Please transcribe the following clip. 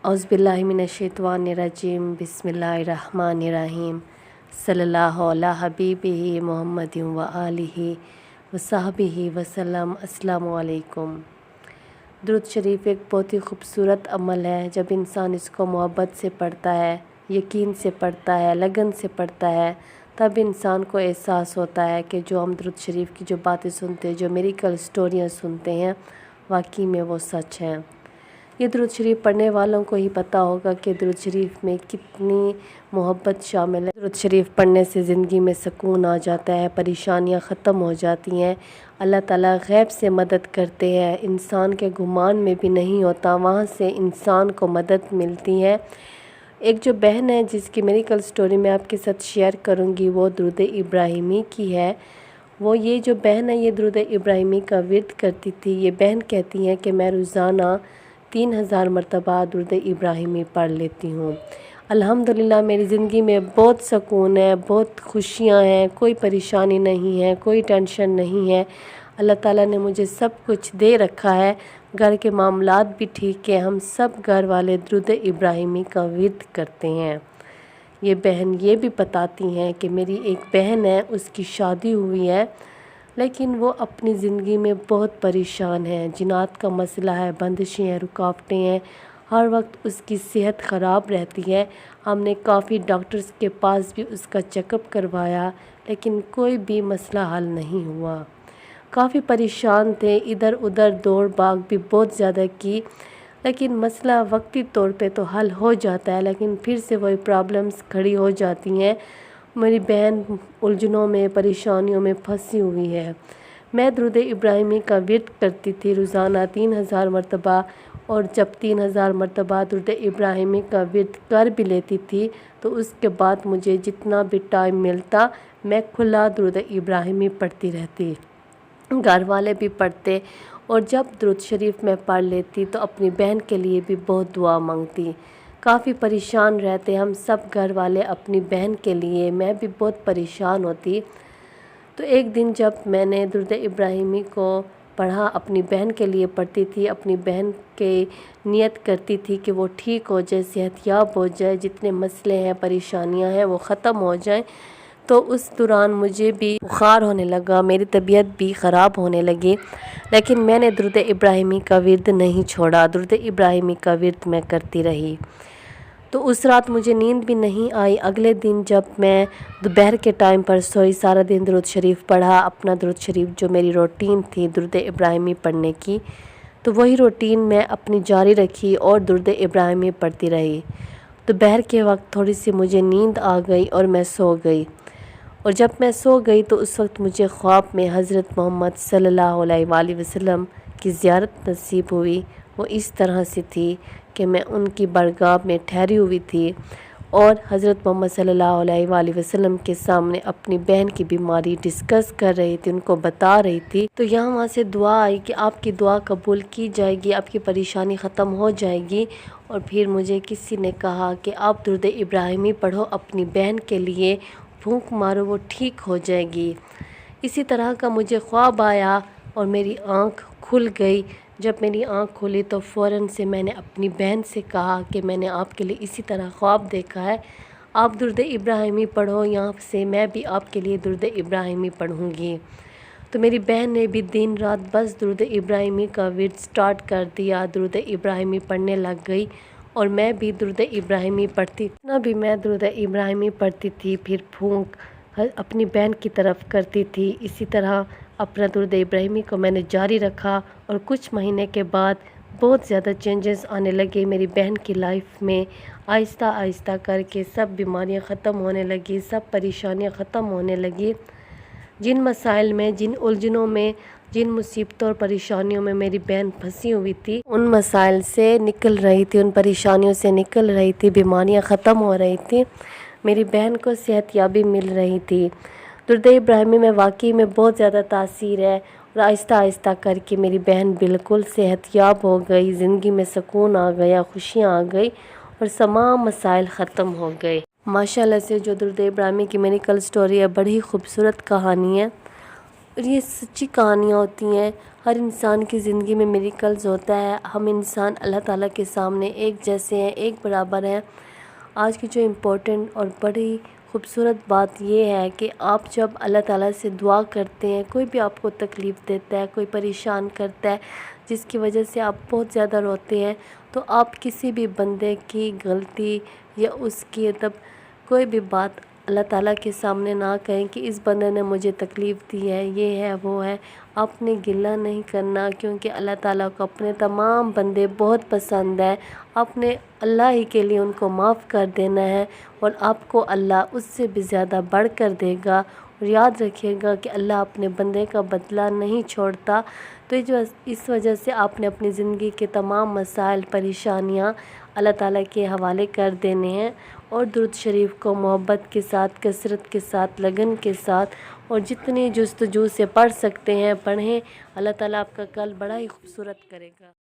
औज़ुबिल्लाहि मिनश्शैतानिर्रजीम बिस्मिल्लाहिर्रहमानिर्रहीम सल्लल्लाहु अला हबीबिही मुहम्मदिन व आलिहि व सहबिही वसल्लम। अस्सलामु अलैकुम। दुरूद शरीफ एक बहुत ही खूबसूरत अमल है। जब इंसान इसको मोहब्बत से पढ़ता है, यकीन से पढ़ता है, लगन से पढ़ता है, तब इंसान को एहसास होता है कि जो हम दुरूद शरीफ की जो बातें सुनते हैं, जो मिरेकल स्टोरियाँ सुनते हैं, वाकई में वो सच हैं। ये दुरूद शरीफ पढ़ने वालों को ही पता होगा कि दुरूद शरीफ में कितनी मोहब्बत शामिल है। दुरूद शरीफ पढ़ने से ज़िंदगी में सुकून आ जाता है, परेशानियां ख़त्म हो जाती हैं। अल्लाह ताला गैब से मदद करते हैं, इंसान के गुमान में भी नहीं होता, वहाँ से इंसान को मदद मिलती है। एक जो बहन है जिसकी मिरेकल स्टोरी मैं आपके साथ शेयर करूँगी, वो दुरूद इब्राहिमी की है। वो ये जो बहन है, ये दुरूद इब्राहिमी का विर्द करती थी। ये बहन कहती हैं कि मैं रोज़ाना 3000 मरतबा दुरूद इब्राहिमी पढ़ लेती हूँ। अल्हम्दुलिल्लाह मेरी ज़िंदगी में बहुत सुकून है, बहुत खुशियाँ हैं, कोई परेशानी नहीं है, कोई टेंशन नहीं है। अल्लाह ताला ने मुझे सब कुछ दे रखा है, घर के मामलात भी ठीक है। हम सब घर वाले दुरूद इब्राहिमी का विर्द करते हैं। ये बहन ये भी बताती हैं कि मेरी एक बहन है, उसकी शादी हुई है, लेकिन वो अपनी ज़िंदगी में बहुत परेशान है। जिनात का मसला है, बंदिशें हैं, रुकावटें हैं, हर वक्त उसकी सेहत ख़राब रहती है। हमने काफ़ी डॉक्टर्स के पास भी उसका चेकअप करवाया, लेकिन कोई भी मसला हल नहीं हुआ। काफ़ी परेशान थे, इधर उधर दौड़ भाग भी बहुत ज़्यादा की, लेकिन मसला वक्ती तौर पे तो हल हो जाता है, लेकिन फिर से वही प्रॉब्लम्स खड़ी हो जाती हैं। मेरी बहन उलझनों में, परेशानियों में फंसी हुई है। मैं दुरूद इब्राहिमी का विर्द करती थी रोज़ाना 3000 मरतबा, और जब 3000 मरतबा दुरूद इब्राहिमी का विर्द कर भी लेती थी, तो उसके बाद मुझे जितना भी टाइम मिलता मैं खुला दुरूद इब्राहिमी पढ़ती रहती। घर वाले भी पढ़ते, और जब दुरूद शरीफ में पढ़ लेती तो अपनी बहन के लिए भी बहुत दुआ मांगती। काफ़ी परेशान रहते हम सब घर वाले अपनी बहन के लिए, मैं भी बहुत परेशान होती। तो एक दिन जब मैंने दुरूद इब्राहिमी को पढ़ा, अपनी बहन के लिए पढ़ती थी, अपनी बहन के नियत करती थी कि वो ठीक हो जाए, सेहतयाब हो जाए, जितने मसले हैं, परेशानियां हैं, वो ख़त्म हो जाएं। तो उस दौरान मुझे भी बुखार होने लगा, मेरी तबीयत भी ख़राब होने लगी, लेकिन मैंने दुरूद इब्राहिमी का विर्द नहीं छोड़ा। दुरूद इब्राहिमी का विर्द मैं करती रही। तो उस रात मुझे नींद भी नहीं आई। अगले दिन जब मैं दोपहर के टाइम पर सोई, सारा दिन दुरूद शरीफ पढ़ा, अपना दुरूद शरीफ जो मेरी रूटीन थी दुरूद इब्राहिमी पढ़ने की, तो वही रूटीन मैं अपनी जारी रखी और दुरूद इब्राहिमी पढ़ती रही। दोपहर के वक्त थोड़ी सी मुझे नींद आ गई और मैं सो गई, और जब मैं सो गई तो उस वक्त मुझे ख्वाब में हज़रत मोहम्मद सल्लल्लाहु अलैहि वसल्लम की ज़ियारत नसीब हुई। वो इस तरह से थी कि मैं उनकी बारगाह में ठहरी हुई थी और हज़रत मोहम्मद सल्लल्लाहु अलैहि वसल्लम के सामने अपनी बहन की बीमारी डिस्कस कर रही थी, उनको बता रही थी। तो यहाँ वहाँ से दुआ आई कि आपकी दुआ कबूल की जाएगी, आपकी परेशानी ख़त्म हो जाएगी। और फिर मुझे किसी ने कहा कि आप दुरूद इब्राहिमी पढ़ो अपनी बहन के लिए, फूंक मारो, वो ठीक हो जाएगी। इसी तरह का मुझे ख्वाब आया और मेरी आँख खुल गई। जब मेरी आँख खुली तो फ़ौरन से मैंने अपनी बहन से कहा कि मैंने आपके लिए इसी तरह ख्वाब देखा है, आप दुरूद इब्राहिमी पढ़ो, यहाँ से मैं भी आपके लिए दुरूद इब्राहिमी पढ़ूँगी। तो मेरी बहन ने भी दिन रात बस दुरूद इब्राहिमी का विर्द स्टार्ट कर दिया, दुरूद इब्राहिमी पढ़ने लग गई, और मैं भी दुरूद इब्राहिमी पढ़ती। इतना भी मैं दुरूद इब्राहिमी पढ़ती थी, फिर फूंक अपनी बहन की तरफ करती थी। इसी तरह अपना दुरूद इब्राहिमी को मैंने जारी रखा, और कुछ महीने के बाद बहुत ज़्यादा चेंजेस आने लगे मेरी बहन की लाइफ में। आहिस्ता आहिस्ता करके सब बीमारियां ख़त्म होने लगी, सब परेशानियां ख़त्म होने लगी। जिन मसाइल में, जिन उलझनों में, जिन मुसीबतों और परेशानियों में मेरी बहन फंसी हुई थी, उन मसाइल से निकल रही थी, उन परेशानियों से निकल रही थी, बीमारियां ख़त्म हो रही थी, मेरी बहन को सेहतयाबी मिल रही थी। दुरूद इब्राहिमी में वाकई में बहुत ज़्यादा तासीर है, और आहिस्ता आहिस्ता करके मेरी बहन बिल्कुल सेहतयाब हो गई, ज़िंदगी में सुकून आ गया, खुशियाँ आ गई, और तमाम मसाइल ख़त्म हो गए माशाल्लाह से। जो दुरूद इब्राहिमी की मिरेकल स्टोरी है, बड़ी खूबसूरत कहानी है। اور یہ سچی کہانیاں ہوتی ہیں۔ ہر انسان کی زندگی میں میریکلز ہوتا ہے۔ ہم انسان اللہ تعالیٰ کے سامنے ایک جیسے ہیں، ایک برابر ہیں۔ آج کی جو امپورٹنٹ اور بڑی خوبصورت بات یہ ہے کہ آپ جب اللہ تعالیٰ سے دعا کرتے ہیں، کوئی بھی آپ کو تکلیف دیتا ہے، کوئی پریشان کرتا ہے جس کی وجہ سے آپ بہت زیادہ روتے ہیں، تو آپ کسی بھی بندے کی غلطی یا اس کی کوئی بھی بات اللہ تعالیٰ کے سامنے نہ کہیں کہ اس بندے نے مجھے تکلیف دی ہے، یہ ہے وہ ہے۔ آپ نے گلہ نہیں کرنا، کیونکہ اللہ تعالیٰ کو اپنے تمام بندے بہت پسند ہیں۔ آپ نے اللہ ہی کے لیے ان کو معاف کر دینا ہے، اور آپ کو اللہ اس سے بھی زیادہ بڑھ کر دے گا۔ اور یاد رکھیے گا کہ اللہ اپنے بندے کا بدلہ نہیں چھوڑتا۔ تو اس وجہ سے آپ نے اپنی زندگی کے تمام مسائل، پریشانیاں اللہ تعالیٰ کے حوالے کر دینے ہیں، اور درود شریف کو محبت کے ساتھ، کثرت کے ساتھ، لگن کے ساتھ، اور جتنی جستجو سے پڑھ سکتے ہیں پڑھیں۔ اللہ تعالیٰ آپ کا کل بڑا ہی خوبصورت کرے گا۔